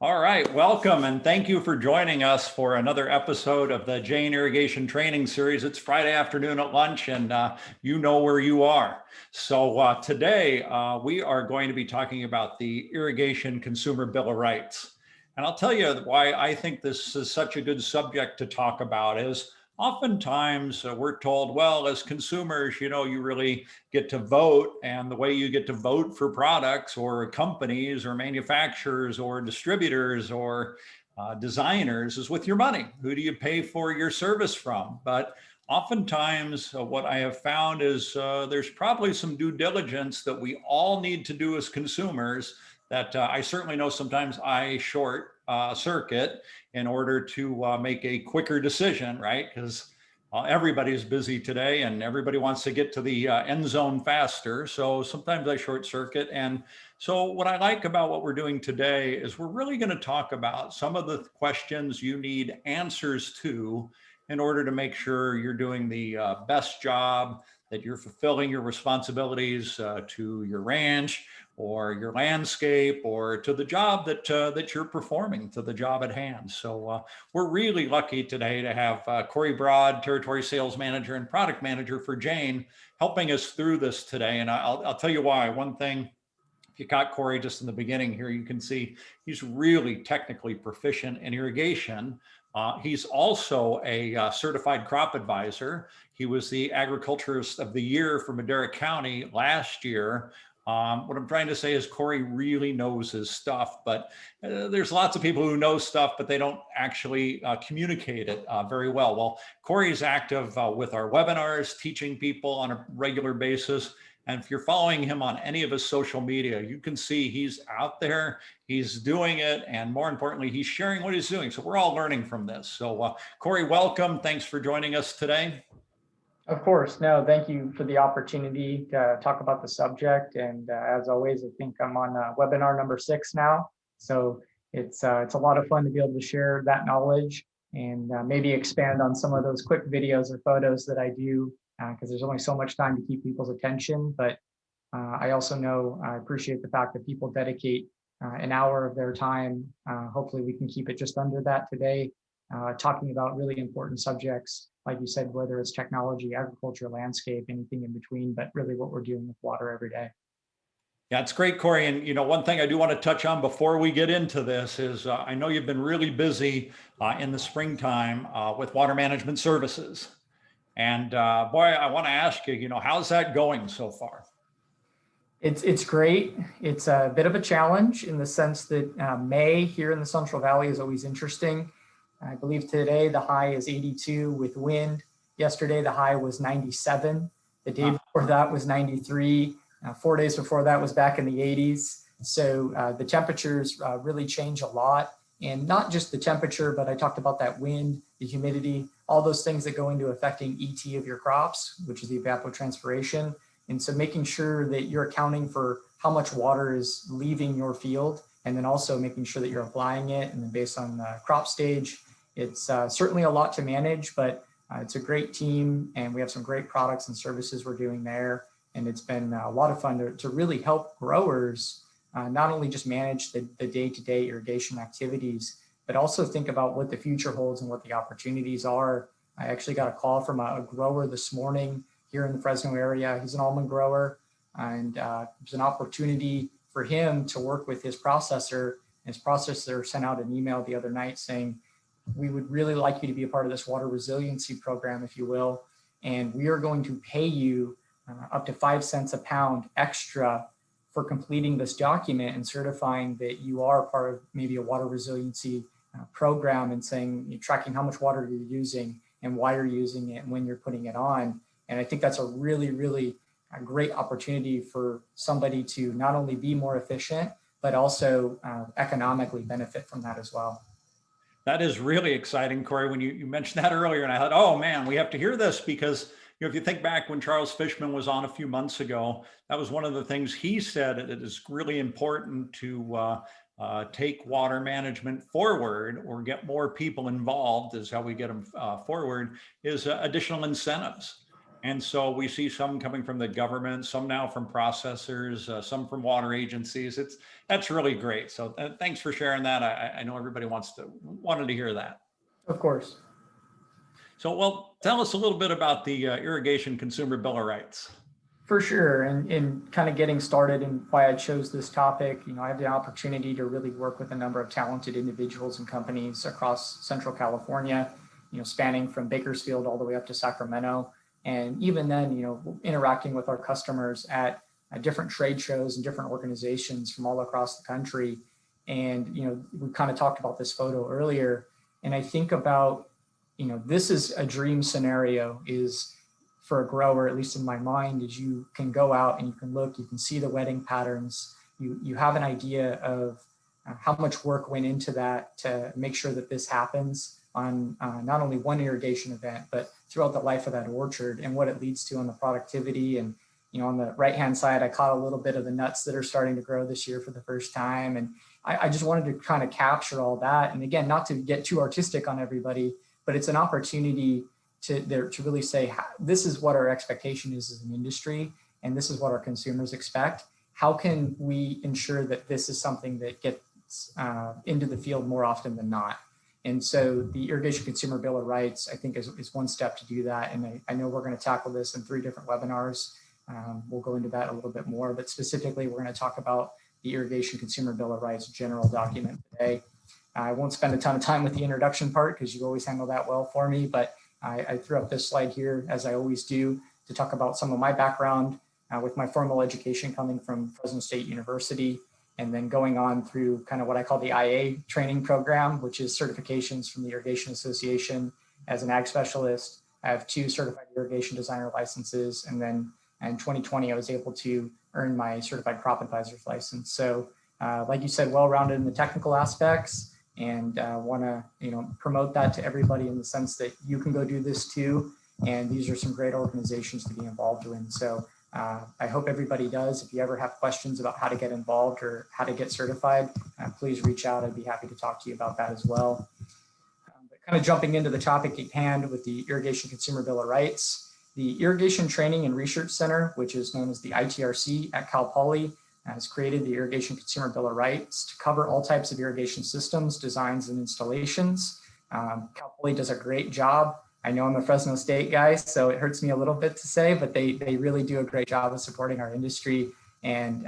All right, welcome and thank you for joining us for another episode of the Jane Irrigation Training Series. It's Friday afternoon at lunch and you know where you are. So today we are going to be talking about the Irrigation Consumer Bill of Rights. And I'll tell you why I think this is such a good subject to talk about is oftentimes we're told, well, as consumers, you really get to vote, and the way you get to vote for products or companies or manufacturers or distributors or designers is with your money. Who do you pay for your service from? But oftentimes what I have found is there's probably some due diligence that we all need to do as consumers that I certainly know sometimes I short circuit in order to make a quicker decision, right? Because everybody's busy today and everybody wants to get to the end zone faster. So sometimes I short circuit. And so what I like about what we're doing today is we're really going to talk about some of the questions you need answers to in order to make sure you're doing the best job, that you're fulfilling your responsibilities to your ranch or your landscape or to the job that you're performing, to the job at hand. So we're really lucky today to have Cory Broad, Territory Sales Manager and Product Manager for Jane, helping us through this today. And I'll tell you why. One thing, if you caught Cory just in the beginning here, you can see he's really technically proficient in irrigation. He's also a certified crop advisor. He was the Agriculturist of the Year for Madera County last year. What I'm trying to say is Cory really knows his stuff, but there's lots of people who know stuff, but they don't actually communicate it very well. Well, Cory is active with our webinars, teaching people on a regular basis. And if you're following him on any of his social media, you can see he's out there, he's doing it, and more importantly, he's sharing what he's doing. So we're all learning from this. So Cory, welcome. Thanks for joining us today. Of course. No, thank you for the opportunity to talk about the subject. And as always, I think I'm on webinar number 6 now. So it's a lot of fun to be able to share that knowledge and maybe expand on some of those quick videos or photos that I do, because there's only so much time to keep people's attention. But I also know I appreciate the fact that people dedicate an hour of their time. Hopefully we can keep it just under that today, talking about really important subjects, like you said, whether it's technology, agriculture, landscape, anything in between, but really what we're doing with water every day. Yeah, it's great, Cory. And one thing I do want to touch on before we get into this is I know you've been really busy in the springtime with water management services. And boy, I want to ask you, how's that going so far? It's great. It's a bit of a challenge in the sense that May here in the Central Valley is always interesting. I believe today the high is 82 with wind. Yesterday the high was 97. The day before that was 93. 4 days before that was back in the 80s. So the temperatures really change a lot. And not just the temperature, but I talked about that wind, the humidity, all those things that go into affecting ET of your crops, which is the evapotranspiration. And so making sure that you're accounting for how much water is leaving your field, and then also making sure that you're applying it. And then based on the crop stage, it's certainly a lot to manage, but it's a great team and we have some great products and services we're doing there. And it's been a lot of fun to really help growers not only just manage the day-to-day irrigation activities, but also think about what the future holds and what the opportunities are. I actually got a call from a grower this morning here in the Fresno area. He's an almond grower, and there's an opportunity for him to work with his processor. His processor sent out an email the other night saying, we would really like you to be a part of this water resiliency program, if you will, and we are going to pay you up to 5 cents a pound extra for completing this document and certifying that you are part of maybe a water resiliency program, and saying, you're tracking how much water you're using and why you're using it and when you're putting it on. And I think that's a really, really great opportunity for somebody to not only be more efficient, but also economically benefit from that as well. That is really exciting, Cory, when you mentioned that earlier, and I thought, oh man, we have to hear this, because if you think back when Charles Fishman was on a few months ago, that was one of the things he said. It is really important to take water management forward, or get more people involved, is how we get them forward, is additional incentives. And so we see some coming from the government, some now from processors, some from water agencies. That's really great. So thanks for sharing that. I know everybody wanted to hear that. Of course. So, well, tell us a little bit about the Irrigation Consumer Bill of Rights. For sure. And kind of getting started and why I chose this topic, I have the opportunity to really work with a number of talented individuals and companies across Central California, spanning from Bakersfield all the way up to Sacramento. And even then, interacting with our customers at different trade shows and different organizations from all across the country. And, we kind of talked about this photo earlier. And I think about, this is a dream scenario is for a grower, at least in my mind, is you can go out and you can look, you can see the wetting patterns. You have an idea of how much work went into that to make sure that this happens on not only one irrigation event, but throughout the life of that orchard and what it leads to on the productivity. And, on the right-hand side, I caught a little bit of the nuts that are starting to grow this year for the first time. And I just wanted to kind of capture all that. And again, not to get too artistic on everybody, but it's an opportunity to really say, this is what our expectation is as an industry, and this is what our consumers expect. How can we ensure that this is something that gets into the field more often than not? And so the Irrigation Consumer Bill of Rights, I think, is one step to do that. And I know we're going to tackle this in 3 different webinars. We'll go into that a little bit more, but specifically, we're going to talk about the Irrigation Consumer Bill of Rights general document today. I won't spend a ton of time with the introduction part because you always handle that well for me, but I threw up this slide here, as I always do, to talk about some of my background with my formal education coming from Fresno State University, and then going on through kind of what I call the IA training program, which is certifications from the Irrigation Association as an ag specialist. I have 2 certified irrigation designer licenses, and then in 2020, I was able to earn my certified crop advisor's license. So like you said, well-rounded in the technical aspects, and want to promote that to everybody in the sense that you can go do this too. And these are some great organizations to be involved in. So I hope everybody does. If you ever have questions about how to get involved or how to get certified, please reach out. I'd be happy to talk to you about that as well. But kind of jumping into the topic at hand with the Irrigation Consumer Bill of Rights, the Irrigation Training and Research Center, which is known as the Itrc at Cal Poly, has created the Irrigation Consumer Bill of Rights to cover all types of irrigation systems, designs, and installations. Cal Poly does a great job. I know I'm a Fresno State guy, so it hurts me a little bit to say, but they really do a great job of supporting our industry and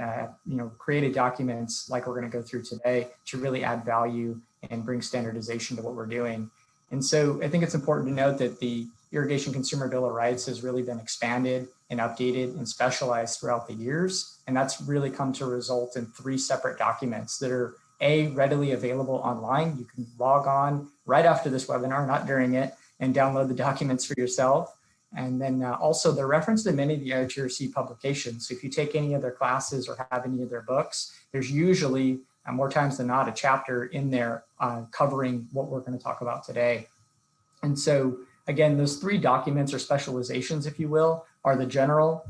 created documents like we're going to go through today to really add value and bring standardization to what we're doing. And so I think it's important to note that the Irrigation Consumer Bill of Rights has really been expanded and updated and specialized throughout the years. And that's really come to result in 3 separate documents that are readily available online. You can log on right after this webinar, not during it, and download the documents for yourself. And then also they're referenced in many of the Itrc publications. So if you take any of their classes or have any of their books, there's usually more times than not a chapter in there covering what we're going to talk about today. And so again, those 3 documents or specializations, if you will, are the general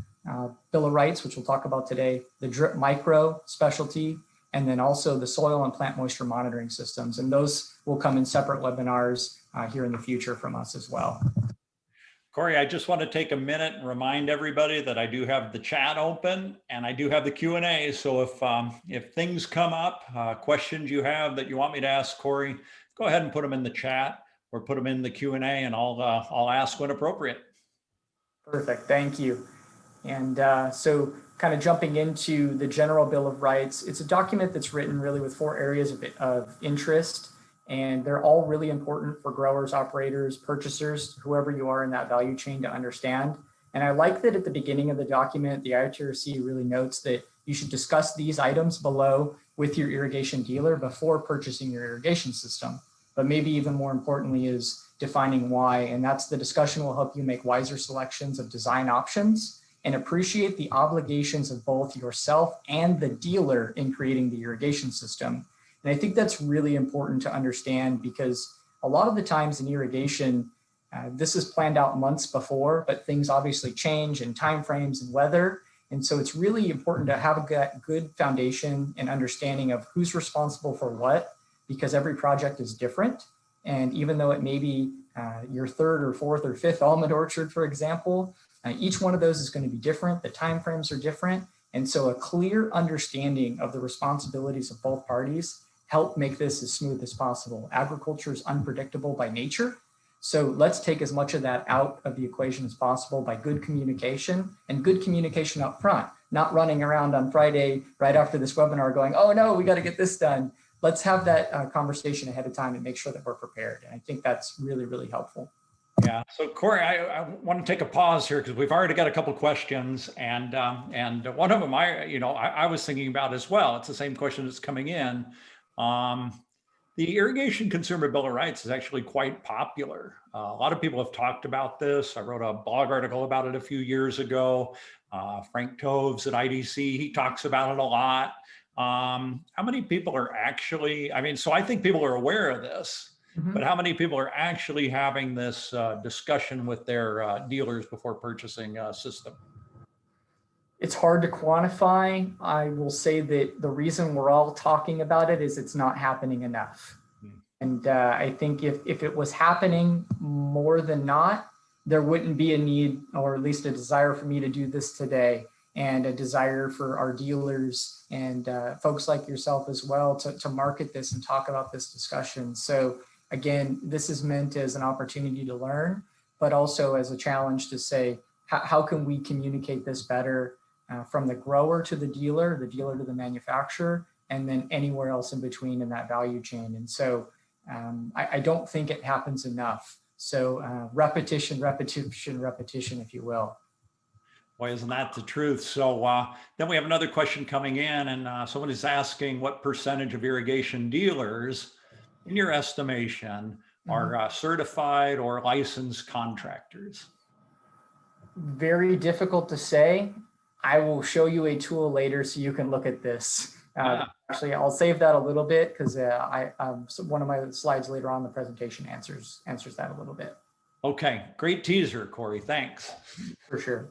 Bill of Rights, which we'll talk about today, the drip micro specialty, and then also the soil and plant moisture monitoring systems. And those will come in separate webinars here in the future from us as well. Cory, I just want to take a minute and remind everybody that I do have the chat open and I do have the Q&A. So if things come up, questions you have that you want me to ask Cory, go ahead and put them in the chat or put them in the Q&A, and I'll ask when appropriate. Perfect, thank you. And so kind of jumping into the General Bill of Rights, it's a document that's written really with 4 areas of interest, and they're all really important for growers, operators, purchasers, whoever you are in that value chain to understand. And I like that at the beginning of the document, the Itrc really notes that you should discuss these items below with your irrigation dealer before purchasing your irrigation system. But maybe even more importantly is defining why, and that's the discussion will help you make wiser selections of design options and appreciate the obligations of both yourself and the dealer in creating the irrigation system. And I think that's really important to understand because a lot of the times in irrigation, this is planned out months before, but things obviously change in timeframes and weather. And so it's really important to have a good foundation and understanding of who's responsible for what, because every project is different. And even though it may be your 3rd or 4th or 5th almond orchard, for example, Each one of those is going to be different. The timeframes are different. And so a clear understanding of the responsibilities of both parties help make this as smooth as possible. Agriculture is unpredictable by nature. So let's take as much of that out of the equation as possible by good communication, and good communication up front, not running around on Friday right after this webinar going, oh no, we got to get this done. Let's have that conversation ahead of time and make sure that we're prepared. And I think that's really, really helpful. Yeah. So Cory, I want to take a pause here because we've already got a couple questions, and one of them I was thinking about as well. It's the same question that's coming in. The Irrigation Consumer Bill of Rights is actually quite popular. A lot of people have talked about this. I wrote a blog article about it a few years ago. Frank Toves at IDC, he talks about it a lot. How many people are actually, so I think people are aware of this. But how many people are actually having this discussion with their dealers before purchasing a system? It's hard to quantify. I will say that the reason we're all talking about it is it's not happening enough. And I think if it was happening more than not, there wouldn't be a need, or at least a desire for me to do this today, and a desire for our dealers and folks like yourself as well to market this and talk about this discussion. So again, this is meant as an opportunity to learn, but also as a challenge to say, how can we communicate this better from the grower to the dealer to the manufacturer, and then anywhere else in between in that value chain. And so I don't think it happens enough. So repetition, if you will. Boy, isn't that the truth? So then we have another question coming in, and someone is asking what percentage of irrigation dealers, in your estimation, are certified or licensed contractors? Very difficult to say. I will show you a tool later so you can look at this. Actually, I'll save that a little bit because one of my slides later on in the presentation answers that a little bit. Okay, great teaser, Cory. Thanks. For sure.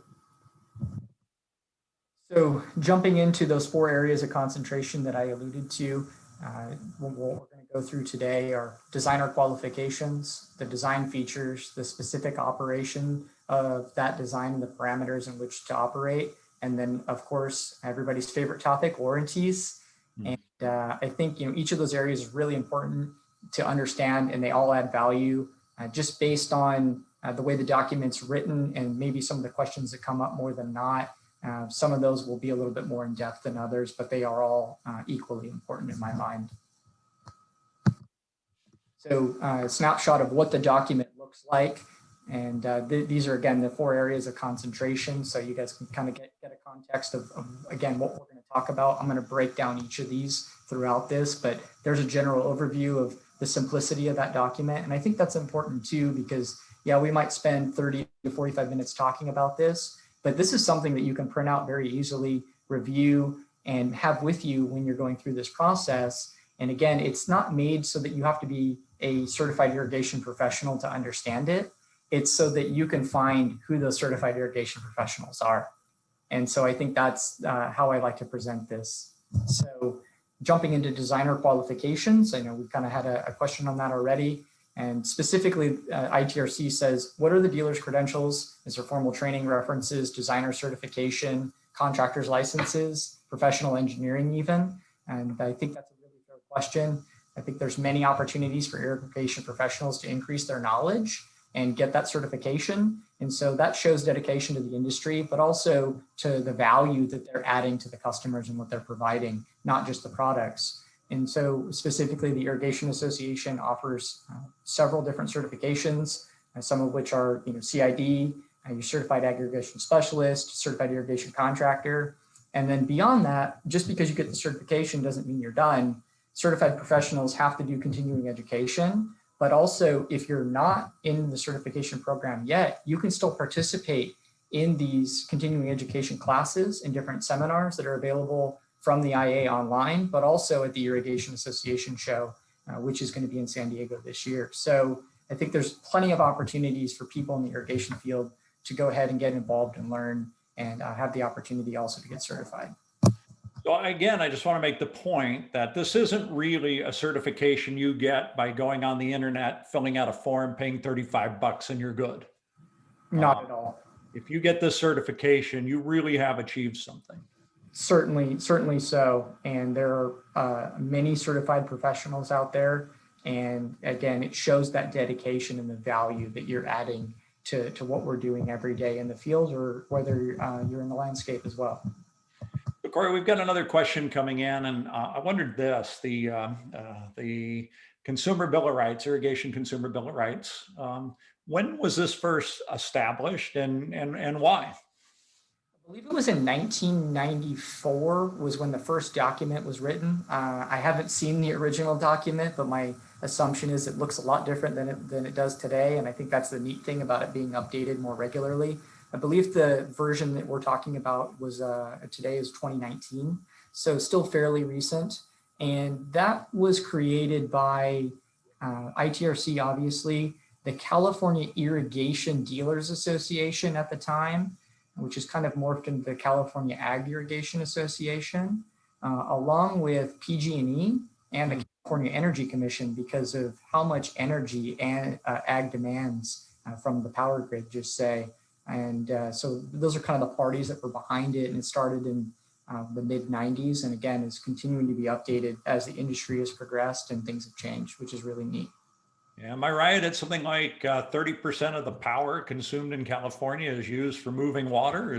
So jumping into those 4 areas of concentration that I alluded to, what we're going to go through today are designer qualifications, the design features, the specific operation of that design and the parameters in which to operate. And then, of course, everybody's favorite topic, warranties. And I think each of those areas is really important to understand, and they all add value just based on the way the document's written and maybe some of the questions that come up more than not. Some of those will be a little bit more in depth than others, but they are all equally important in my mind. So a snapshot of what the document looks like. And these are, again, the 4 areas of concentration. So you guys can kind of get a context of, again, what we're going to talk about. I'm going to break down each of these throughout this, but there's a general overview of the simplicity of that document. And I think that's important too, because yeah, we might spend 30 to 45 minutes talking about this, but this is something that you can print out very easily, review, and have with you when you're going through this process. And again, it's not made so that you have to be a certified irrigation professional to understand it. It's so that you can find who those certified irrigation professionals are. And so I think that's how I like to present this. So jumping into designer qualifications, I know we kind of had a question on that already. And specifically, Itrc says, what are the dealer's credentials? Is there formal training references, designer certification, contractor's licenses, professional engineering even? And I think that's a really fair question. I think there's many opportunities for irrigation professionals to increase their knowledge and get that certification. And so that shows dedication to the industry, but also to the value that they're adding to the customers and what they're providing, not just the products. And so specifically, the Irrigation Association offers several different certifications, some of which are CID, your Certified Irrigation Specialist, Certified Irrigation Contractor. And then beyond that, just because you get the certification doesn't mean you're done. Certified professionals have to do continuing education, but also if you're not in the certification program yet, you can still participate in these continuing education classes and different seminars that are available from the IA online, but also at the Irrigation Association show, which is going to be in San Diego this year. So I think there's plenty of opportunities for people in the irrigation field to go ahead and get involved and learn and have the opportunity also to get certified. So again, I just want to make the point that this isn't really a certification you get by going on the internet, filling out a form, paying $35 and you're good. Not at all. if you get this certification, you really have achieved something. Certainly so. And there are many certified professionals out there. And again, it shows that dedication and the value that you're adding to what we're doing every day in the field, or whether you're in the landscape as well. So Cory, we've got another question coming in, and I wondered this: the Consumer Bill of Rights, Irrigation Consumer Bill of Rights. When was this first established, and why? I believe it was in 1994 was when the first document was written. I haven't seen the original document, but my assumption is it looks a lot different than it does today. And I think that's the neat thing about it being updated more regularly. I believe the version that we're talking about was today is 2019, so still fairly recent. And that was created by Itrc, obviously, the California Irrigation Dealers Association at the time, which is kind of morphed into the California Ag Irrigation Association, along with PG&E and the California Energy Commission, because of how much energy and ag demands from the power grid, just say. And so those are kind of the parties that were behind it, and it started in the mid-90s, and again is continuing to be updated as the industry has progressed and things have changed, which is really neat. Yeah, am I right? It's something like 30% of the power consumed in California is used for moving water.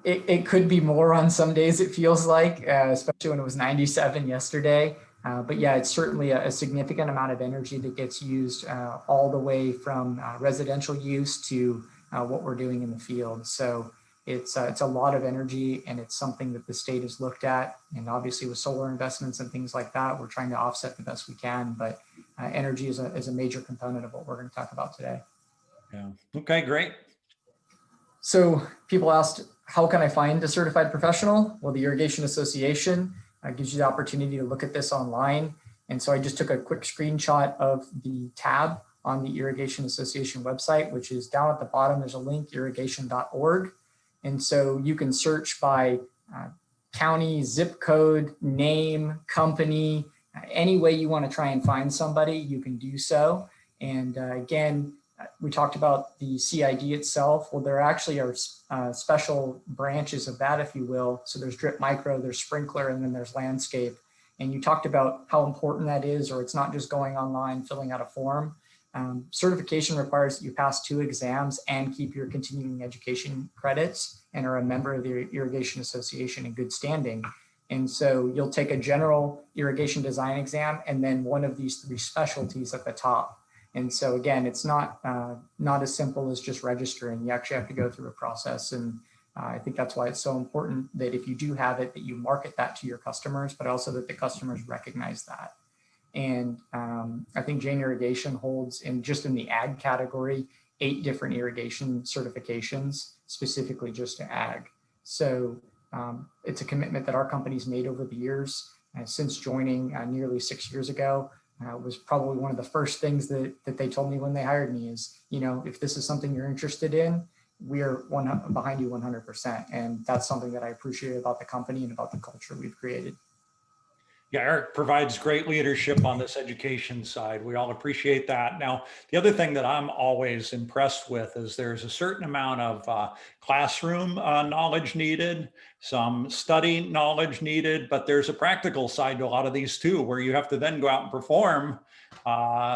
It could be more on some days, it feels like, especially when it was 97 yesterday. But yeah, it's certainly a significant amount of energy that gets used all the way from residential use to what we're doing in the field. So it's a lot of energy, and it's something that the state has looked at. And obviously with solar investments and things like that, we're trying to offset the best we can. But energy is a major component of what we're going to talk about today. Yeah. Okay, great. So people asked, how can I find a certified professional? Well, the Irrigation Association gives you the opportunity to look at this online. And so I just took a quick screenshot of the tab on the Irrigation Association website, which is down at the bottom. There's a link, irrigation.org. And so you can search by county, zip code, name, company, any way you want to try and find somebody, you can do so. And again, we talked about the CID itself. Well, there actually are special branches of that, if you will. So there's drip micro, there's sprinkler, and then there's landscape. And you talked about how important that is, or it's not just going online, filling out a form. Certification requires that you pass 2 exams and keep your continuing education credits and are a member of the Irrigation Association in good standing. And so you'll take a general irrigation design exam and then one of these 3 specialties at the top. And so again, it's not as simple as just registering. You actually have to go through a process. And I think that's why it's so important that if you do have it, that you market that to your customers, but also that the customers recognize that. And I think Jane Irrigation holds, in the ag category, 8 different irrigation certifications specifically just to ag. So it's a commitment that our company's made over the years. Since joining nearly 6 years ago, was probably one of the first things that they told me when they hired me is, if this is something you're interested in, we are behind you 100%. And that's something that I appreciate about the company and about the culture we've created. Yeah, Eric provides great leadership on this education side. We all appreciate that. Now, the other thing that I'm always impressed with is there's a certain amount of classroom knowledge needed, some study knowledge needed, but there's a practical side to a lot of these too, where you have to then go out and perform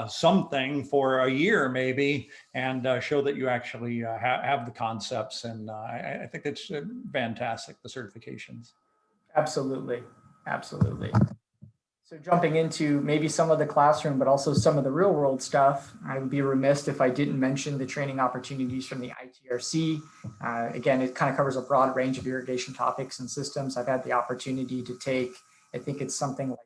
something for a year maybe, and show that you actually have the concepts. And I think it's fantastic, the certifications. Absolutely. So jumping into maybe some of the classroom, but also some of the real world stuff, I would be remiss if I didn't mention the training opportunities from the Itrc. Again, it kind of covers a broad range of irrigation topics and systems. I've had the opportunity to take, I think it's something like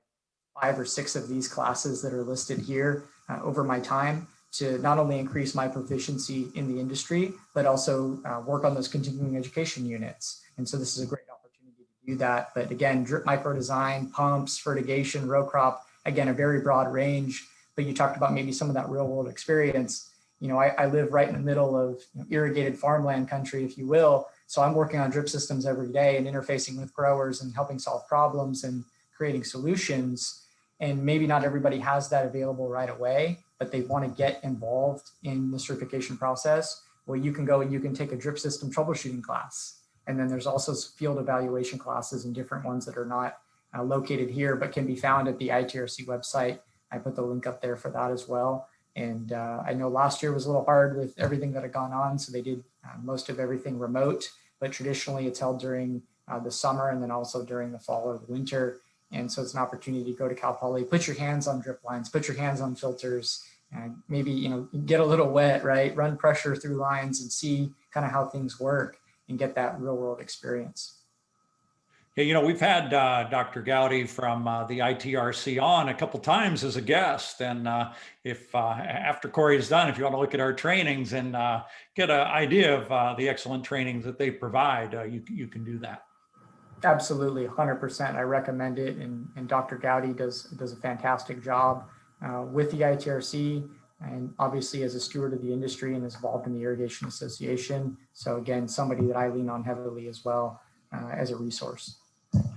5 or 6 of these classes that are listed here over my time, to not only increase my proficiency in the industry, but also work on those continuing education units. And so this is a great opportunity to do that. But again, drip micro design, pumps, fertigation, row crop, again, a very broad range. But you talked about maybe some of that real world experience. I live right in the middle of irrigated farmland country, if you will. So I'm working on drip systems every day and interfacing with growers and helping solve problems and creating solutions. And maybe not everybody has that available right away, but they want to get involved in the certification process. Well, you can go and you can take a drip system troubleshooting class. And then there's also field evaluation classes and different ones that are not located here, but can be found at the Itrc website. I put the link up there for that as well. And I know last year was a little hard with everything that had gone on. So they did most of everything remote, but traditionally it's held during the summer and then also during the fall or the winter. And so it's an opportunity to go to Cal Poly, put your hands on drip lines, put your hands on filters, and maybe, you know, get a little wet, right? Run pressure through lines and see kind of how things work and get that real world experience. Yeah, you know, we've had Dr. Gowdy from the Itrc on a couple times as a guest. And if after Cory is done, if you want to look at our trainings and get an idea of the excellent trainings that they provide, you can do that. Absolutely, 100%. I recommend it. And Dr. Gowdy does a fantastic job with the Itrc, and obviously as a steward of the industry and is involved in the Irrigation Association. So again, somebody that I lean on heavily as well as a resource.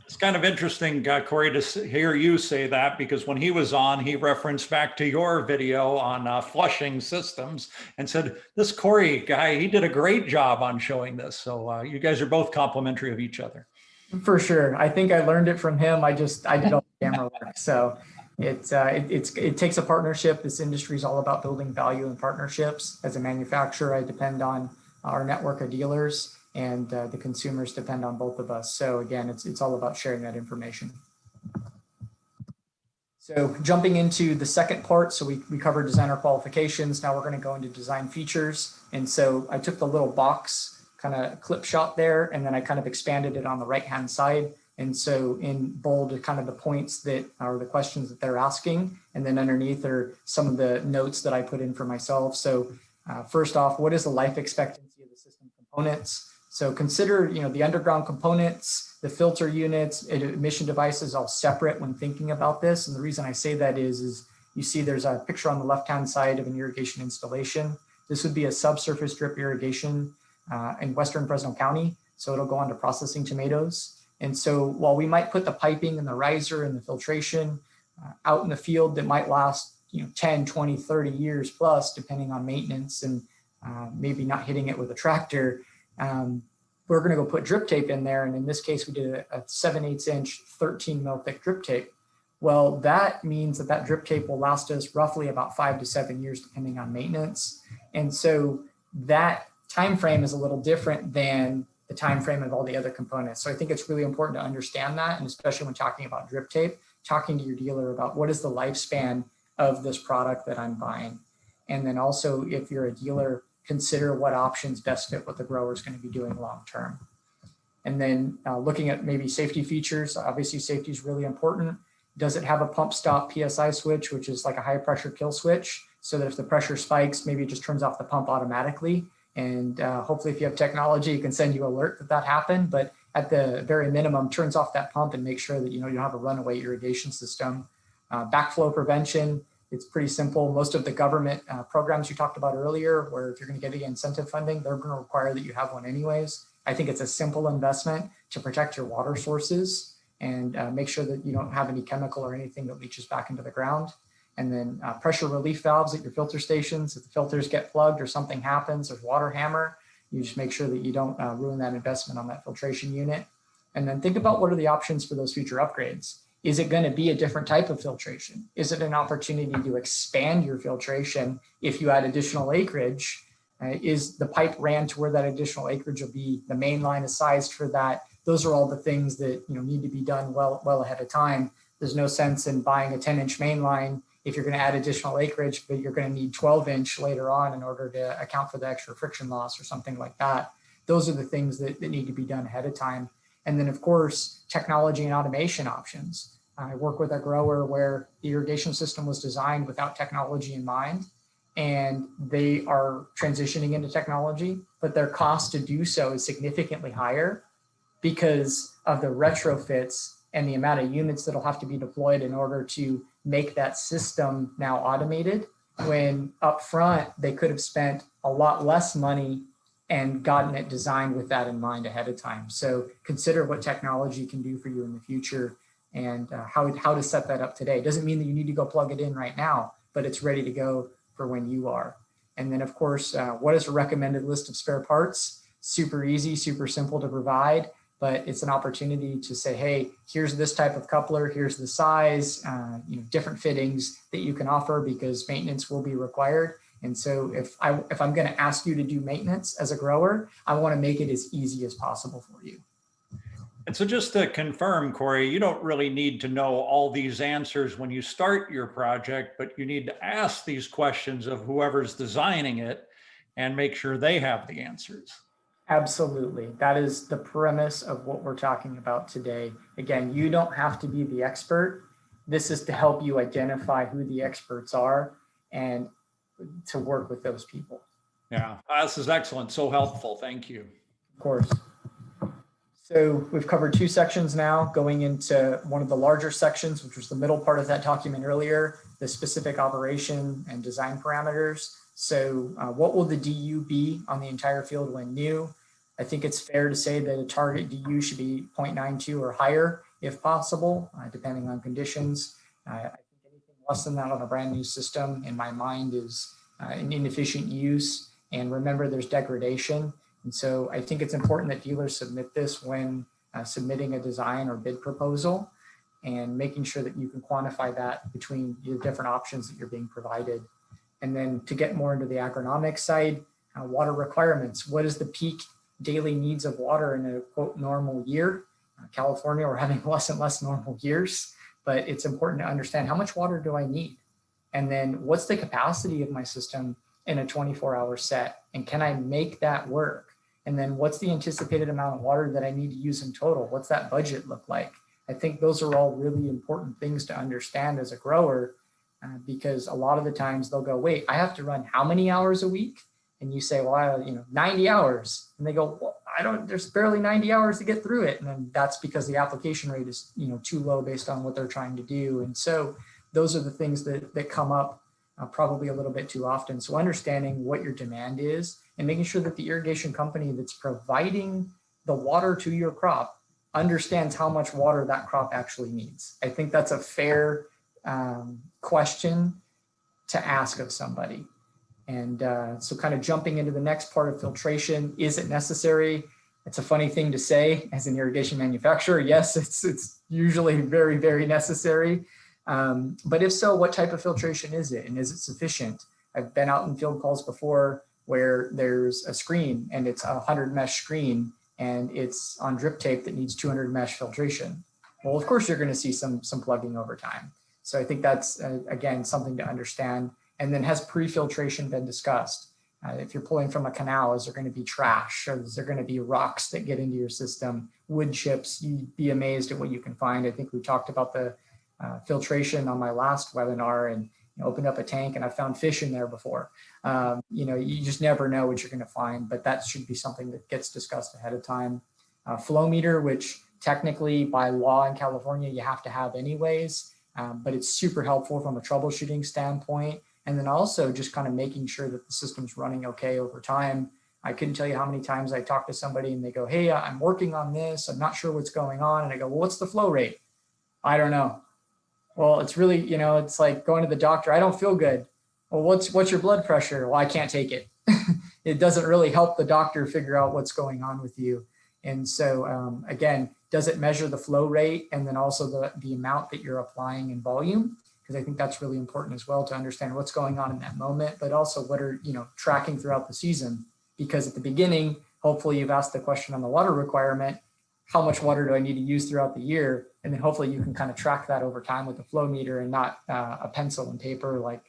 It's kind of interesting, Cory, to hear you say that, because when he was on, he referenced back to your video on flushing systems and said, this Cory guy, he did a great job on showing this. So you guys are both complimentary of each other. For sure. I think I learned it from him. I did all the camera work. So it takes a partnership. This industry is all about building value in partnerships. As a manufacturer, I depend on our network of dealers, and the consumers depend on both of us. So again, it's all about sharing that information. So jumping into the second part, so we covered designer qualifications. Now we're going to go into design features. And so I took the little box kind of clip shot there, and then I kind of expanded it on the right-hand side. And so in bold are kind of the points that are the questions that they're asking. And then underneath are some of the notes that I put in for myself. So first off, what is the life expectancy of the system components? So consider, you know, the underground components, the filter units, emission devices all separate when thinking about this. And the reason I say that is you see there's a picture on the left-hand side of an irrigation installation. This would be a subsurface drip irrigation in Western Fresno County. So it'll go on to processing tomatoes. And so while we might put the piping and the riser and the filtration out in the field that might last, you know, 10, 20, 30 years plus, depending on maintenance and maybe not hitting it with a tractor, we're going to go put drip tape in there. And in this case, we did a 7/8 inch, 13 mil thick drip tape. Well, that means that that drip tape will last us roughly about 5 to 7 years, depending on maintenance. And so that time frame is a little different than the time frame of all the other components. So I think it's really important to understand that, and especially when talking about drip tape, talking to your dealer about what is the lifespan of this product that I'm buying. And then also, if you're a dealer, consider what options best fit what the grower is going to be doing long term. And then looking at maybe safety features. Obviously, safety is really important. Does it have a pump stop PSI switch, which is like a high pressure kill switch, so that if the pressure spikes, maybe it just turns off the pump automatically? And hopefully if you have technology, it can send you an alert that that happened, but at the very minimum, turns off that pump and make sure that, you know, you don't have a runaway irrigation system. Backflow prevention, it's pretty simple. Most of the government programs you talked about earlier, where if you're going to get the incentive funding, they're going to require that you have one anyways. I think it's a simple investment to protect your water sources and make sure that you don't have any chemical or anything that leaches back into the ground. And then pressure relief valves at your filter stations. If the filters get plugged or something happens, there's water hammer, you just make sure that you don't ruin that investment on that filtration unit. And then think about what are the options for those future upgrades. Is it going to be a different type of filtration? Is it an opportunity to expand your filtration if you add additional acreage? Is the pipe ran to where that additional acreage will be? The main line is sized for that. Those are all the things that, you know, need to be done well ahead of time. There's no sense in buying a 10-inch main line if you're going to add additional acreage, but you're going to need 12-inch later on in order to account for the extra friction loss or something like that. Those are the things that need to be done ahead of time. And then, of course, technology and automation options. I work with a grower where the irrigation system was designed without technology in mind, and they are transitioning into technology, but their cost to do so is significantly higher because of the retrofits and the amount of units that'll have to be deployed in order to make that system now automated, when up front they could have spent a lot less money and gotten it designed with that in mind ahead of time. So consider what technology can do for you in the future and how to set that up today. It doesn't mean that you need to go plug it in right now, but it's ready to go for when you are. And then of course, what is a recommended list of spare parts? Super easy, super simple to provide, but it's an opportunity to say, hey, here's this type of coupler, here's the size, different fittings that you can offer because maintenance will be required. And so if I'm going to ask you to do maintenance as a grower, I want to make it as easy as possible for you. And so just to confirm, Cory, you don't really need to know all these answers when you start your project, but you need to ask these questions of whoever's designing it and make sure they have the answers. Absolutely. That is the premise of what we're talking about today. Again, you don't have to be the expert. This is to help you identify who the experts are and to work with those people. Yeah, this is excellent. So helpful. Thank you. Of course. So we've covered two sections now, going into one of the larger sections, which was the middle part of that document earlier, the specific operation and design parameters. So what will the DU be on the entire field when new? I think it's fair to say that a target DU should be 0.92 or higher if possible, depending on conditions. I think anything less than that on a brand new system, in my mind, is an inefficient use. And remember, there's degradation. And so I think it's important that dealers submit this when submitting a design or bid proposal and making sure that you can quantify that between the different options that you're being provided. And then to get more into the agronomic side, water requirements. What is the peak daily needs of water in a quote normal year? California, we're having less and less normal years, but it's important to understand how much water do I need? And then what's the capacity of my system in a 24-hour set? And can I make that work? And then what's the anticipated amount of water that I need to use in total? What's that budget look like? I think those are all really important things to understand as a grower, because a lot of the times they'll go, wait, I have to run how many hours a week? And you say, well, 90 hours. And they go, well, there's barely 90 hours to get through it. And then that's because the application rate is, too low based on what they're trying to do. And so those are the things that come up probably a little bit too often. So understanding what your demand is and making sure that the irrigation company that's providing the water to your crop understands how much water that crop actually needs. I think that's a fair question to ask of somebody. And so kind of jumping into the next part of filtration, is it necessary? It's a funny thing to say as an irrigation manufacturer. Yes, it's usually very, very necessary. But if so, what type of filtration is it? And is it sufficient? I've been out in field calls before where there's a screen and it's a 100 mesh screen and it's on drip tape that needs 200 mesh filtration. Well, of course, you're going to see some plugging over time. So I think that's, again, something to understand. And then has pre-filtration been discussed? If you're pulling from a canal, is there going to be trash? Or is there going to be rocks that get into your system? Wood chips, you'd be amazed at what you can find. I think we talked about the filtration on my last webinar and opened up a tank and I found fish in there before. You just never know what you're going to find, but that should be something that gets discussed ahead of time. Flow meter, which technically by law in California, you have to have anyways, but it's super helpful from a troubleshooting standpoint. And then also just kind of making sure that the system's running okay over time. I couldn't tell you how many times I talk to somebody and they go, hey, I'm working on this. I'm not sure what's going on. And I go, well, what's the flow rate? I don't know. Well, it's really, it's like going to the doctor. I don't feel good. Well, what's your blood pressure? Well, I can't take it. It doesn't really help the doctor figure out what's going on with you. And so again, does it measure the flow rate and then also the amount that you're applying in volume? Because I think that's really important as well to understand what's going on in that moment, but also what are, tracking throughout the season. Because at the beginning, hopefully you've asked the question on the water requirement, how much water do I need to use throughout the year? And then hopefully you can kind of track that over time with a flow meter and not a pencil and paper like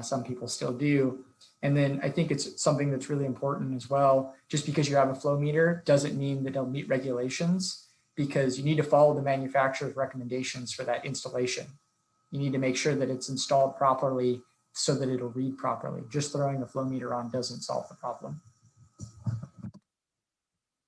some people still do. And then I think it's something that's really important as well. Just because you have a flow meter doesn't mean that it'll meet regulations, because you need to follow the manufacturer's recommendations for that installation. You need to make sure that it's installed properly so that it'll read properly. Just throwing a flow meter on doesn't solve the problem.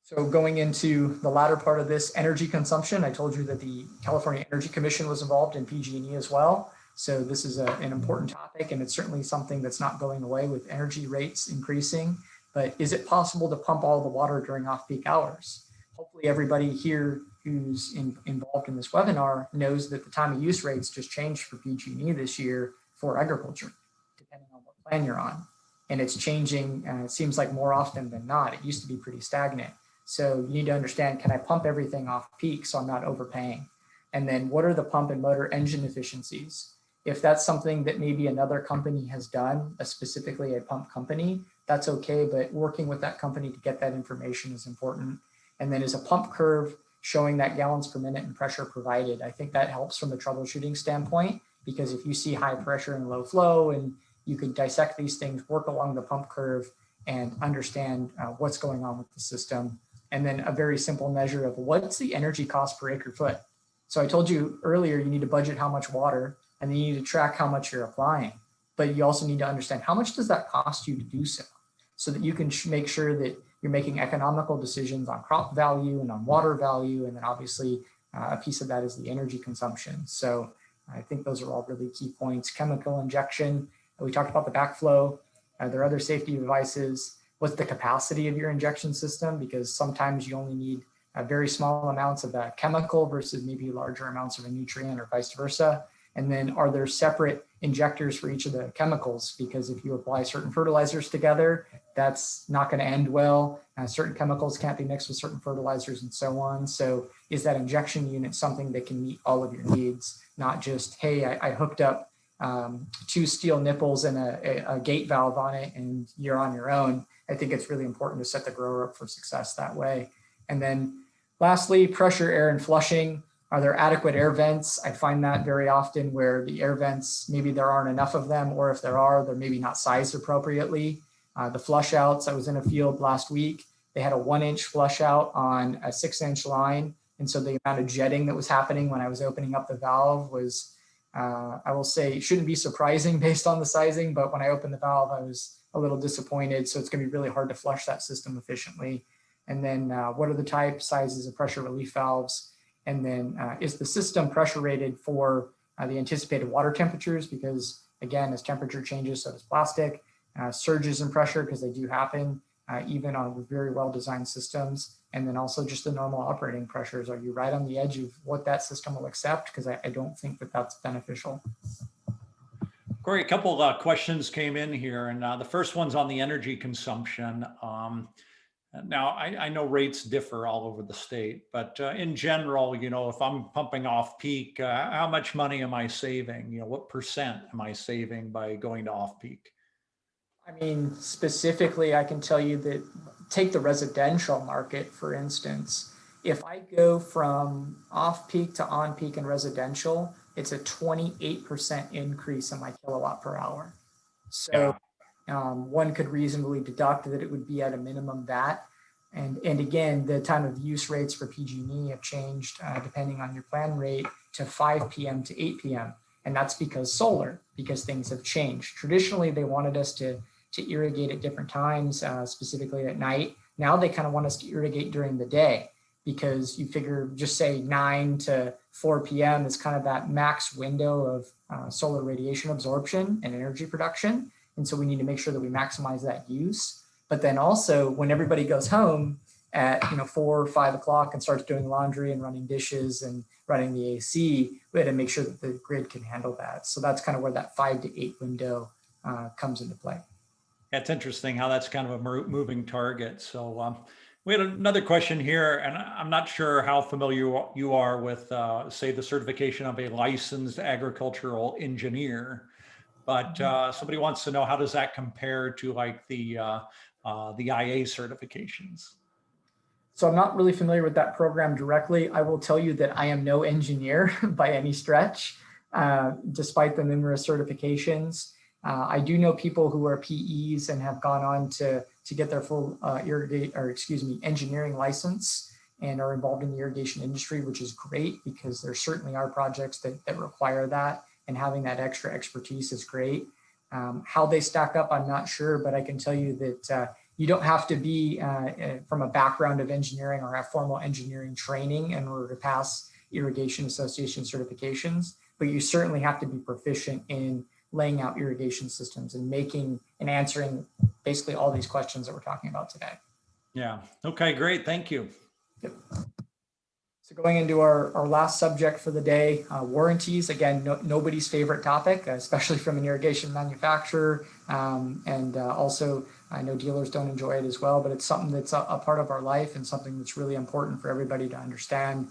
So going into the latter part of this, energy consumption, I told you that the California Energy Commission was involved in PG&E as well. So this is an important topic, and it's certainly something that's not going away with energy rates increasing. But is it possible to pump all the water during off-peak hours? Hopefully everybody here who's involved in this webinar knows that the time of use rates just changed for PG&E this year for agriculture, depending on what plan you're on. and it's changing, it seems like more often than not. It used to be pretty stagnant. So you need to understand, can I pump everything off peak so I'm not overpaying? And then what are the pump and motor engine efficiencies? If that's something that maybe another company has done, specifically a pump company, that's okay, but working with that company to get that information is important. And then is a pump curve showing that gallons per minute and pressure provided? I think that helps from the troubleshooting standpoint, because if you see high pressure and low flow, and you could dissect these things, work along the pump curve and understand what's going on with the system. And then a very simple measure of what's the energy cost per acre foot. So I told you earlier, you need to budget how much water, and then you need to track how much you're applying. But you also need to understand how much does that cost you to do so that you can make sure that you're making economical decisions on crop value and on water value. And then obviously a piece of that is the energy consumption. So I think those are all really key points. Chemical injection, we talked about the backflow. There are other safety devices. What's the capacity of your injection system? Because sometimes you only need very small amounts of that chemical versus maybe larger amounts of a nutrient, or vice versa. And then are there separate injectors for each of the chemicals? Because if you apply certain fertilizers together, that's not going to end well. Certain chemicals can't be mixed with certain fertilizers and so on. So is that injection unit something that can meet all of your needs? Not just, hey, I hooked up 2 steel nipples and a gate valve on it and you're on your own. I think it's really important to set the grower up for success that way. And then lastly, pressure, air, and flushing. Are there adequate air vents? I find that very often where the air vents, maybe there aren't enough of them, or if there are, they're maybe not sized appropriately. The flush outs, I was in a field last week. They had a 1-inch flush out on a 6-inch line. And so the amount of jetting that was happening when I was opening up the valve was, I will say, shouldn't be surprising based on the sizing, but when I opened the valve, I was a little disappointed. So it's going to be really hard to flush that system efficiently. And then what are the type sizes of pressure relief valves? And then is the system pressure rated for the anticipated water temperatures? Because again, as temperature changes, so does plastic. Surges in pressure, because they do happen even on very well-designed systems. And then also just the normal operating pressures. Are you right on the edge of what that system will accept? Because I don't think that that's beneficial. Cory, a couple of questions came in here, and the first one's on the energy consumption. Now, I know rates differ all over the state, but in general, if I'm pumping off peak, how much money am I saving? What percent am I saving by going to off peak? I mean, specifically, I can tell you that take the residential market, for instance. If I go from off peak to on peak in residential, it's a 28% increase in my kilowatt per hour. So one could reasonably deduct that it would be at a minimum that. And again, the time of use rates for PG&E have changed depending on your plan rate to 5 p.m. to 8 p.m. And that's because things have changed. Traditionally, they wanted us to irrigate at different times, specifically at night. Now they kind of want us to irrigate during the day, because you figure just say 9 to 4 p.m. is kind of that max window of solar radiation absorption and energy production. And so we need to make sure that we maximize that use. But then also when everybody goes home at 4 or 5 o'clock and starts doing laundry and running dishes and running the AC, we had to make sure that the grid can handle that. So that's kind of where that 5 to 8 window comes into play. It's interesting how that's kind of a moving target. So we had another question here, and I'm not sure how familiar you are with, say, the certification of a licensed agricultural engineer, but somebody wants to know, how does that compare to like the IA certifications? So I'm not really familiar with that program directly. I will tell you that I am no engineer by any stretch, despite the numerous certifications. I do know people who are PEs and have gone on to get their full engineering license and are involved in the irrigation industry, which is great, because there certainly are projects that require that, and having that extra expertise is great. How they stack up, I'm not sure, but I can tell you that you don't have to be from a background of engineering or have formal engineering training in order to pass Irrigation Association certifications, but you certainly have to be proficient in laying out irrigation systems and making and answering basically all these questions that we're talking about today. Yeah. Okay, great. Thank you. Yep. So going into our last subject for the day, warranties. Again, nobody's favorite topic, especially from an irrigation manufacturer. Also, I know dealers don't enjoy it as well, but it's something that's a part of our life and something that's really important for everybody to understand.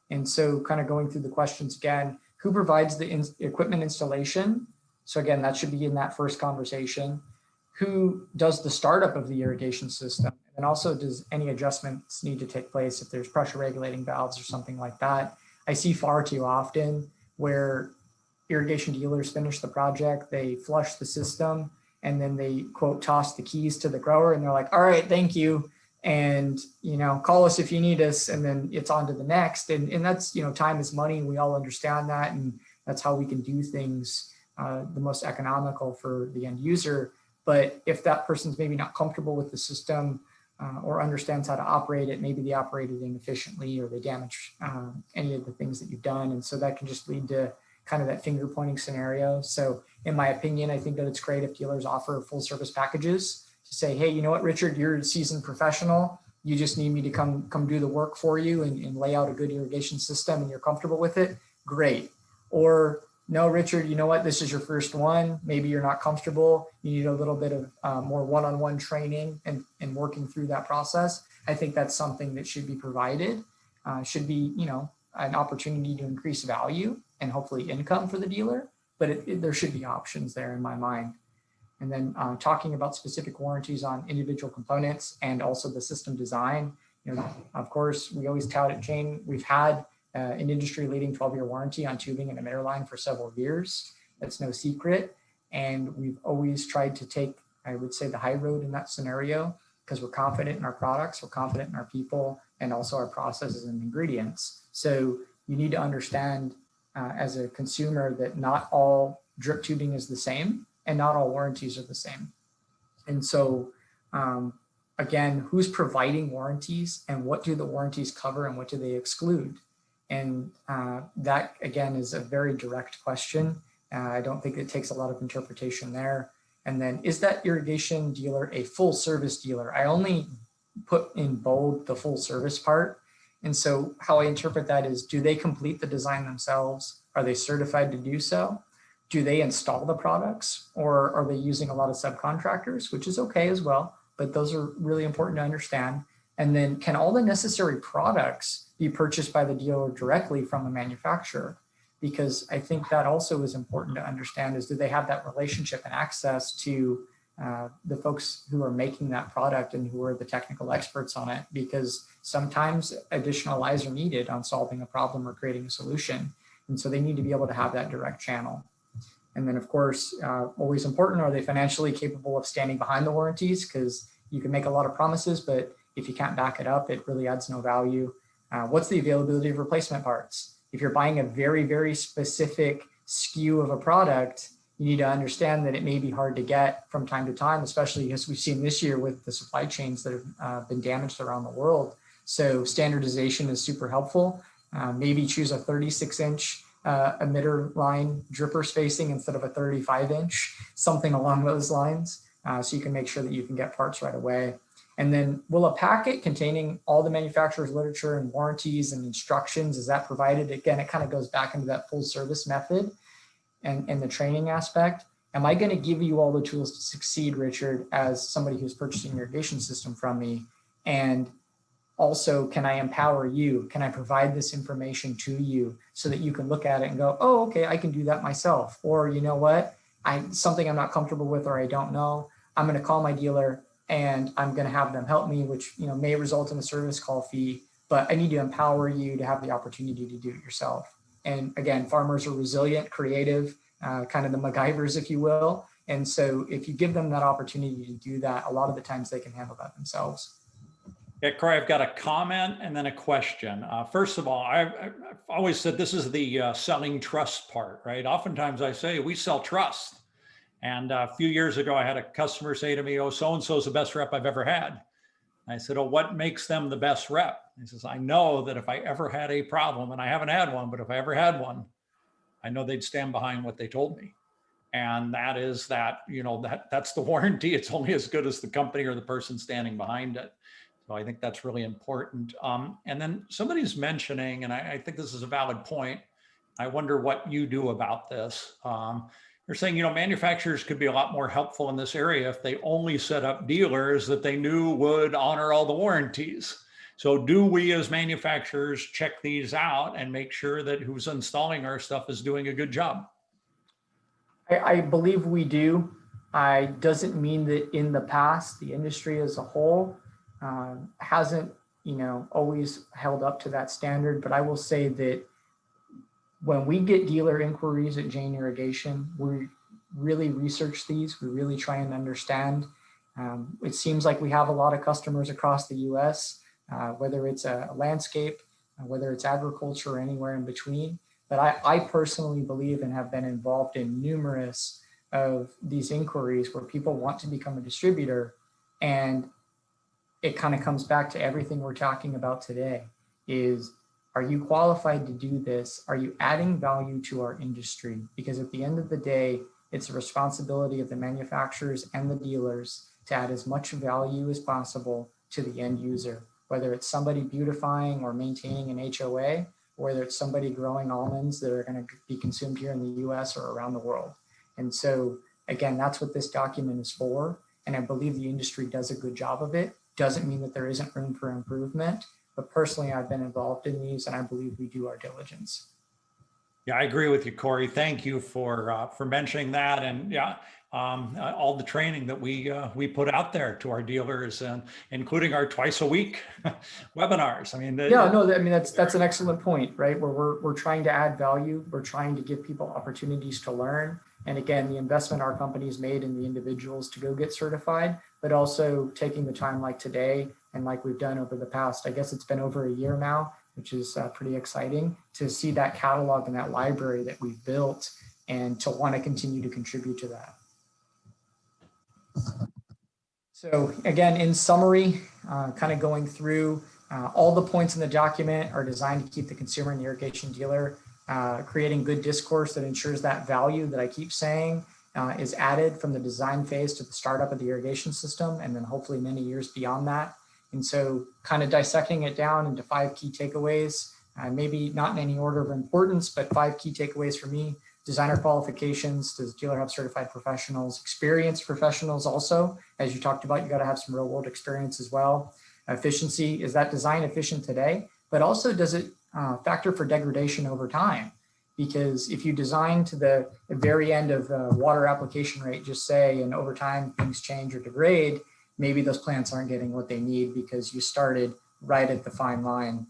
And so kind of going through the questions again, who provides the equipment installation? So again, that should be in that first conversation. Who does the startup of the irrigation system? And also, does any adjustments need to take place if there's pressure regulating valves or something like that? I see far too often where irrigation dealers finish the project, they flush the system, and then they quote toss the keys to the grower and they're like, all right, thank you. And, call us if you need us. And then it's on to the next. And that's, time is money. We all understand that. And that's how we can do things the most economical for the end user. But if that person's maybe not comfortable with the system or understands how to operate it, maybe they operate it inefficiently or they damage any of the things that you've done. And so that can just lead to kind of that finger pointing scenario. So in my opinion, I think that it's great if dealers offer full service packages to say, hey, you know what, Richard, you're a seasoned professional. You just need me to come do the work for you and lay out a good irrigation system and you're comfortable with it. Great. Or no, Richard, you know what, this is your first one. Maybe you're not comfortable. You need a little bit of more one-on-one training and working through that process. I think that's something that should be provided, should be, an opportunity to increase value and hopefully income for the dealer, but there should be options there in my mind. And then talking about specific warranties on individual components and also the system design. Of course, we always tout at Jane. We've had an industry-leading 12-year warranty on tubing and emitter line for several years. That's no secret. And we've always tried to take, I would say, the high road in that scenario because we're confident in our products, we're confident in our people, and also our processes and ingredients. So you need to understand as a consumer that not all drip tubing is the same and not all warranties are the same. And so, again, who's providing warranties and what do the warranties cover and what do they exclude? And that, again, is a very direct question. I don't think it takes a lot of interpretation there. And then, is that irrigation dealer a full service dealer? I only put in bold the full service part. And so how I interpret that is, do they complete the design themselves? Are they certified to do so? Do they install the products, or are they using a lot of subcontractors, which is okay as well, but those are really important to understand. And then can all the necessary products be purchased by the dealer directly from a manufacturer? Because I think that also is important to understand is, do they have that relationship and access to the folks who are making that product and who are the technical experts on it? Because sometimes additional eyes are needed on solving a problem or creating a solution. And so they need to be able to have that direct channel. And then, of course, always important, are they financially capable of standing behind the warranties? Because you can make a lot of promises, but if you can't back it up, it really adds no value. What's the availability of replacement parts? If you're buying a very, very specific SKU of a product, you need to understand that it may be hard to get from time to time, especially as we've seen this year with the supply chains that have been damaged around the world. So standardization is super helpful. Maybe choose a 36-inch emitter line dripper spacing instead of a 35-inch, something along those lines, so you can make sure that you can get parts right away. And then, will a packet containing all the manufacturer's literature and warranties and instructions, is that provided? Again, it kind of goes back into that full service method and the training aspect. Am I going to give you all the tools to succeed, Richard, as somebody who's purchasing an irrigation system from me? And also, can I empower you? Can I provide this information to you so that you can look at it and go, oh, okay, I can do that myself. Or, you know what, something I'm not comfortable with or I don't know, I'm going to call my dealer and I'm going to have them help me, which may result in a service call fee, but I need to empower you to have the opportunity to do it yourself. And again, farmers are resilient, creative, kind of the MacGyvers, if you will. And so if you give them that opportunity to do that, a lot of the times they can handle that themselves. Yeah, Cory, I've got a comment and then a question. First of all, I've always said this is the selling trust part, right? Oftentimes I say we sell trust. And a few years ago, I had a customer say to me, oh, so-and-so is the best rep I've ever had. I said, oh, what makes them the best rep? He says, I know that if I ever had a problem, and I haven't had one, but if I ever had one, I know they'd stand behind what they told me. And that is that, that's the warranty. It's only as good as the company or the person standing behind it. So I think that's really important. And then somebody's mentioning, and I think this is a valid point. I wonder what you do about this. They're saying, manufacturers could be a lot more helpful in this area if they only set up dealers that they knew would honor all the warranties. So do we as manufacturers check these out and make sure that who's installing our stuff is doing a good job? I believe we do. I doesn't mean that in the past, the industry as a whole hasn't, always held up to that standard. But I will say that when we get dealer inquiries at Jane Irrigation, we really research these. We really try and understand. It seems like we have a lot of customers across the US, whether it's a landscape, whether it's agriculture or anywhere in between. But I personally believe and have been involved in numerous of these inquiries where people want to become a distributor. And it kind of comes back to everything we're talking about today is, are you qualified to do this? Are you adding value to our industry? Because at the end of the day, it's the responsibility of the manufacturers and the dealers to add as much value as possible to the end user, whether it's somebody beautifying or maintaining an HOA, or whether it's somebody growing almonds that are going to be consumed here in the US or around the world. And so, again, that's what this document is for. And I believe the industry does a good job of it. Doesn't mean that there isn't room for improvement. But personally, I've been involved in these and I believe we do our diligence. Yeah, I agree with you, Cory. Thank you for mentioning that, and all the training that we put out there to our dealers, and including our twice a week webinars. I mean, that's an excellent point, right? Where we're trying to add value, we're trying to give people opportunities to learn, and again, the investment our company's made in the individuals to go get certified, but also taking the time like today and like we've done over the past, I guess it's been over a year now, which is pretty exciting to see that catalog and that library that we've built and to want to continue to contribute to that. So again, in summary, kind of going through all the points in the document are designed to keep the consumer and the irrigation dealer creating good discourse that ensures that value that I keep saying is added from the design phase to the startup of the irrigation system, and then hopefully many years beyond that. And so kind of dissecting it down into 5 key takeaways, maybe not in any order of importance, but 5 key takeaways for me. Designer qualifications, does the dealer have certified professionals? Experienced professionals also, as you talked about, you got to have some real world experience as well. Efficiency, is that design efficient today? But also, does it factor for degradation over time? Because if you design to the very end of the water application rate, just say, and over time things change or degrade, maybe those plants aren't getting what they need because you started right at the fine line.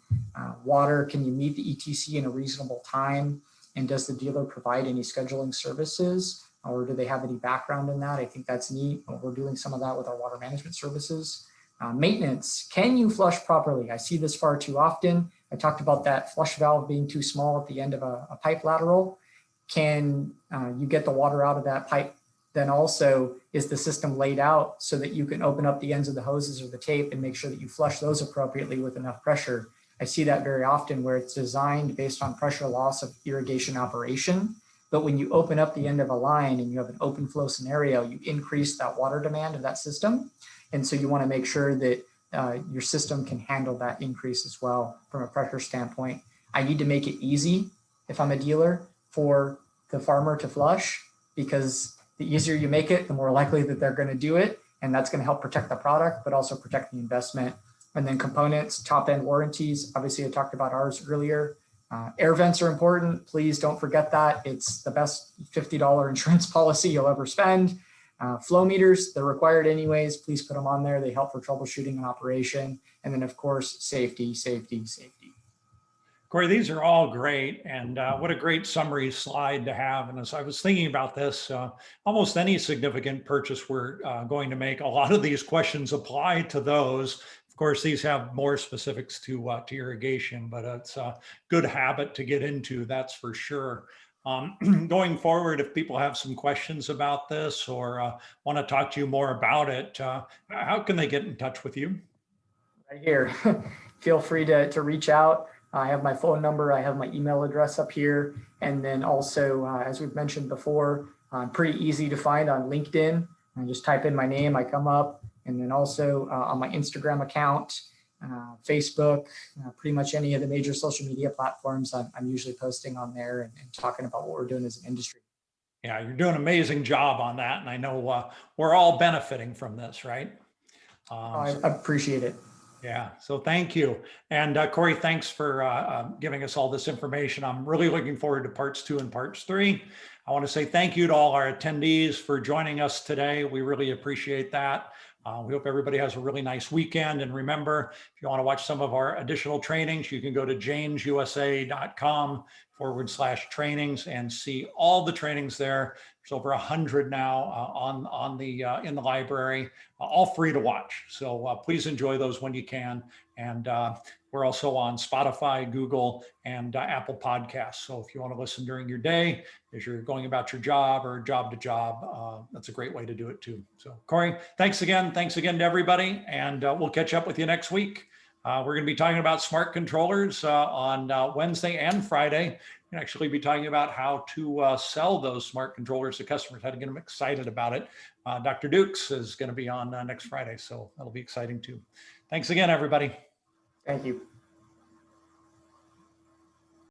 Water, can you meet the ETC in a reasonable time? And does the dealer provide any scheduling services, or do they have any background in that? I think that's neat. We're doing some of that with our water management services. Maintenance, can you flush properly? I see this far too often. I talked about that flush valve being too small at the end of a pipe lateral. Can you get the water out of that pipe? Then also, is the system laid out so that you can open up the ends of the hoses or the tape and make sure that you flush those appropriately with enough pressure? I see that very often where it's designed based on pressure loss of irrigation operation. But when you open up the end of a line and you have an open flow scenario, you increase that water demand of that system. And so you want to make sure that your system can handle that increase as well from a pressure standpoint. I need to make it easy if I'm a dealer for the farmer to flush, because the easier you make it, the more likely that they're going to do it. And that's going to help protect the product, but also protect the investment. And then components, top end warranties. Obviously, I talked about ours earlier. Air vents are important. Please don't forget that. It's the best $50 insurance policy you'll ever spend. Flow meters, they're required anyways. Please put them on there. They help for troubleshooting and operation. And then, of course, safety, safety, safety. Cory, these are all great, and what a great summary slide to have. And as I was thinking about this, almost any significant purchase we're going to make, a lot of these questions apply to those. Of course, these have more specifics to irrigation, but it's a good habit to get into, that's for sure. Going forward, if people have some questions about this or want to talk to you more about it, how can they get in touch with you? Right here. Feel free to reach out. I have my phone number. I have my email address up here. And then also, as we've mentioned before, pretty easy to find on LinkedIn. I just type in my name, I come up. And then also on my Instagram account, Facebook, pretty much any of the major social media platforms, I'm usually posting on there and talking about what we're doing as an industry. Yeah, you're doing an amazing job on that. And I know we're all benefiting from this, right? I appreciate it. Yeah, so thank you. And Cory, thanks for giving us all this information. I'm really looking forward to parts 2 and parts 3. I want to say thank you to all our attendees for joining us today. We really appreciate that. We hope everybody has a really nice weekend. And remember, if you want to watch some of our additional trainings, you can go to janesusa.com/trainings and see all the trainings there. There's over 100 now in the library, all free to watch. So please enjoy those when you can. And we're also on Spotify, Google, and Apple Podcasts. So if you want to listen during your day, as you're going about your job or job to job, that's a great way to do it too. So Cory, thanks again. Thanks again to everybody. And we'll catch up with you next week. We're going to be talking about smart controllers on Wednesday and Friday. We'll actually be talking about how to sell those smart controllers to customers, how to get them excited about it. Dr. Dukes is going to be on next Friday, so that'll be exciting too. Thanks again, everybody. Thank you.